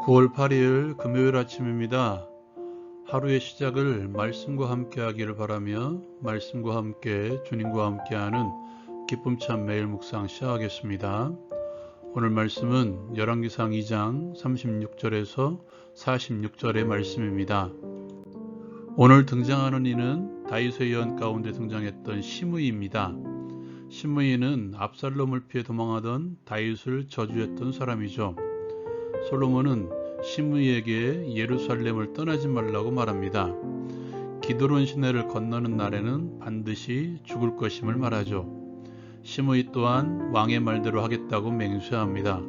9월 8일 금요일 아침입니다. 하루의 시작을 말씀과 함께 하기를 바라며 말씀과 함께 주님과 함께하는 기쁨찬 매일 묵상 시작하겠습니다. 오늘 말씀은 열왕기상 2장 36절에서 46절의 말씀입니다. 오늘 등장하는 이는 다윗의 여인 가운데 등장했던 시므이입니다. 시므이는 압살롬을 피해 도망하던 다윗을 저주했던 사람이죠. 솔로몬은 시므이에게 예루살렘을 떠나지 말라고 말합니다. 기드론 시내를 건너는 날에는 반드시 죽을 것임을 말하죠. 시므이 또한 왕의 말대로 하겠다고 맹세합니다.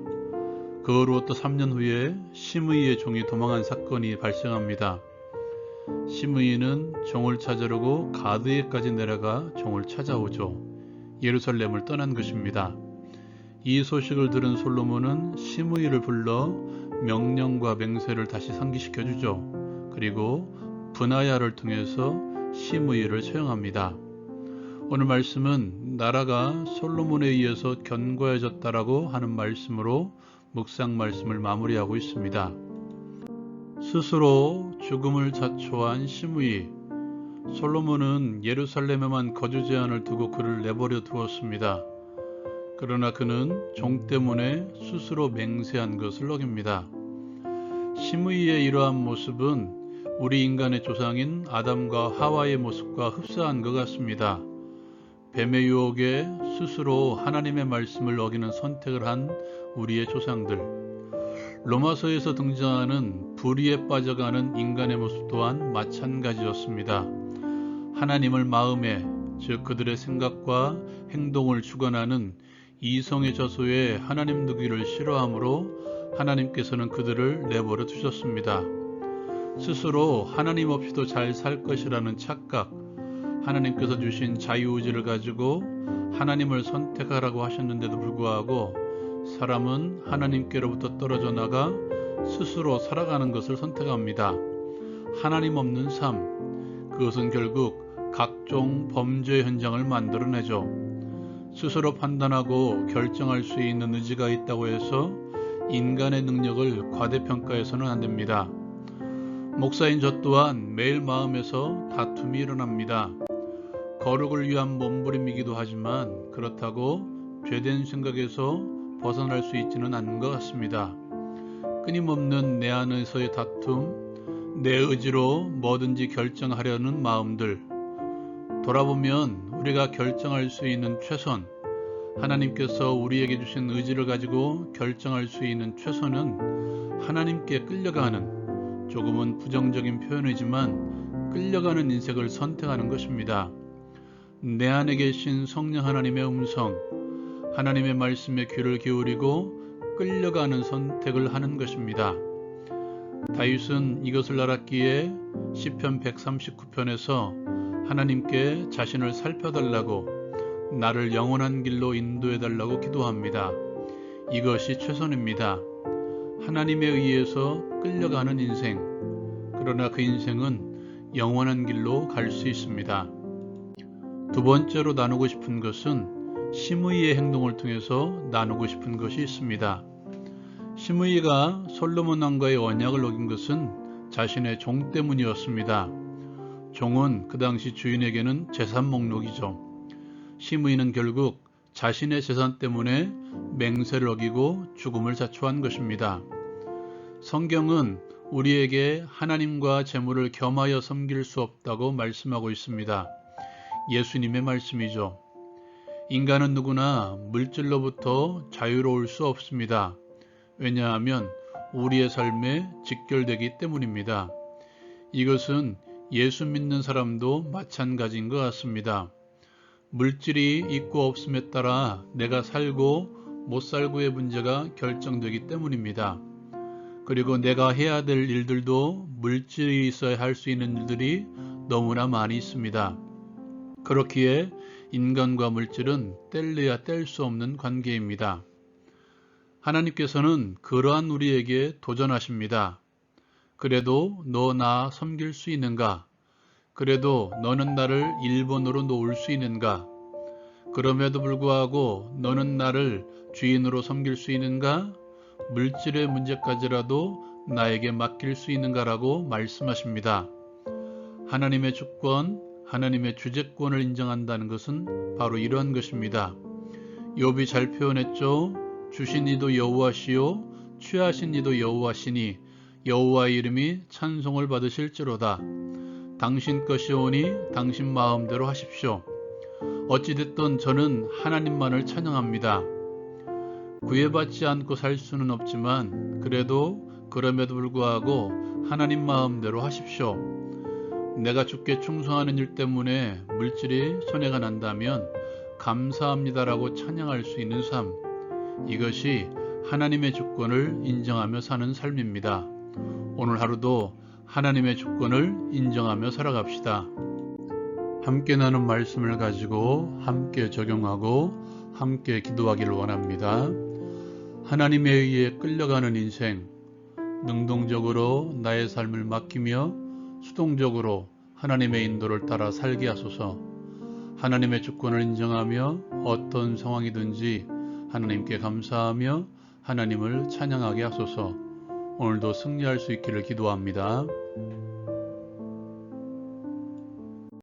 그 후로부터 3년 후에 시므이의 종이 도망한 사건이 발생합니다. 시므이는 종을 찾으려고 가드에까지 내려가 종을 찾아오죠. 예루살렘을 떠난 것입니다. 이 소식을 들은 솔로몬은 시므이를 불러 명령과 맹세를 다시 상기시켜 주죠. 그리고 브나야를 통해서 시므이를 처형합니다. 오늘 말씀은 나라가 솔로몬에 의해서 견고해졌다라고 하는 말씀으로 묵상 말씀을 마무리하고 있습니다. 스스로 죽음을 자초한 시므이. 솔로몬은 예루살렘에만 거주 제한을 두고 그를 내버려 두었습니다. 그러나 그는 종 때문에 스스로 맹세한 것을 어깁니다. 시므이의 이러한 모습은 우리 인간의 조상인 아담과 하와의 모습과 흡사한 것 같습니다. 뱀의 유혹에 스스로 하나님의 말씀을 어기는 선택을 한 우리의 조상들. 로마서에서 등장하는 불의에 빠져가는 인간의 모습 또한 마찬가지였습니다. 하나님을 마음에, 즉 그들의 생각과 행동을 주관하는 이성의 저소에 하나님 두기를 싫어하므로 하나님께서는 그들을 내버려 두셨습니다. 스스로 하나님 없이도 잘 살 것이라는 착각, 하나님께서 주신 자유의지를 가지고 하나님을 선택하라고 하셨는데도 불구하고 사람은 하나님께로부터 떨어져 나가 스스로 살아가는 것을 선택합니다. 하나님 없는 삶, 그것은 결국 각종 범죄의 현장을 만들어내죠. 스스로 판단하고 결정할 수 있는 의지가 있다고 해서 인간의 능력을 과대평가해서는 안 됩니다. 목사인 저 또한 매일 마음에서 다툼이 일어납니다. 거룩을 위한 몸부림이기도 하지만 그렇다고 죄된 생각에서 벗어날 수 있지는 않는 것 같습니다. 끊임없는 내 안에서의 다툼, 내 의지로 뭐든지 결정하려는 마음들. 돌아보면 우리가 결정할 수 있는 최선, 하나님께서 우리에게 주신 의지를 가지고 결정할 수 있는 최선은 하나님께 끌려가는, 조금은 부정적인 표현이지만 끌려가는 인생을 선택하는 것입니다. 내 안에 계신 성령 하나님의 음성, 하나님의 말씀에 귀를 기울이고 끌려가는 선택을 하는 것입니다. 다윗은 이것을 알았기에 시편 139편에서 하나님께 자신을 살펴달라고, 나를 영원한 길로 인도해달라고 기도합니다. 이것이 최선입니다. 하나님에 의해서 끌려가는 인생, 그러나 그 인생은 영원한 길로 갈 수 있습니다. 두 번째로 나누고 싶은 것은 시므이의 행동을 통해서 나누고 싶은 것이 있습니다. 시므이가 솔로몬 왕과의 언약을 어긴 것은 자신의 종 때문이었습니다. 종은 그 당시 주인에게는 재산 목록이죠. 시므이는 결국 자신의 재산 때문에 맹세를 어기고 죽음을 자초한 것입니다. 성경은 우리에게 하나님과 재물을 겸하여 섬길 수 없다고 말씀하고 있습니다. 예수님의 말씀이죠. 인간은 누구나 물질로부터 자유로울 수 없습니다. 왜냐하면 우리의 삶에 직결되기 때문입니다. 이것은 예수 믿는 사람도 마찬가지인 것 같습니다. 물질이 있고 없음에 따라 내가 살고 못 살고의 문제가 결정되기 때문입니다. 그리고 내가 해야 될 일들도 물질이 있어야 할 수 있는 일들이 너무나 많이 있습니다. 그렇기에 인간과 물질은 뗄래야 뗄 수 없는 관계입니다. 하나님께서는 그러한 우리에게 도전하십니다. 그래도 너 나 섬길 수 있는가? 그래도 너는 나를 1번으로 놓을 수 있는가? 그럼에도 불구하고 너는 나를 주인으로 섬길 수 있는가? 물질의 문제까지라도 나에게 맡길 수 있는가라고 말씀하십니다. 하나님의 주권, 하나님의 주재권을 인정한다는 것은 바로 이러한 것입니다. 욥이 잘 표현했죠. 주신 이도 여호와시요 취하신 이도 여호와시니 여호와의 이름이 찬송을 받으실지로다. 당신 것이오니 당신 마음대로 하십시오. 어찌됐든 저는 하나님만을 찬양합니다. 구애받지 않고 살 수는 없지만 그럼에도 불구하고 하나님 마음대로 하십시오. 내가 주께 충성하는 일 때문에 물질이 손해가 난다면 감사합니다라고 찬양할 수 있는 삶, 이것이 하나님의 주권을 인정하며 사는 삶입니다. 오늘 하루도 하나님의 주권을 인정하며 살아갑시다. 함께 나눈 말씀을 가지고 함께 적용하고 함께 기도하기를 원합니다. 하나님에 의해 끌려가는 인생, 능동적으로 나의 삶을 맡기며 수동적으로 하나님의 인도를 따라 살게 하소서. 하나님의 주권을 인정하며 어떤 상황이든지 하나님께 감사하며 하나님을 찬양하게 하소서. 오늘도 승리할 수 있기를 기도합니다.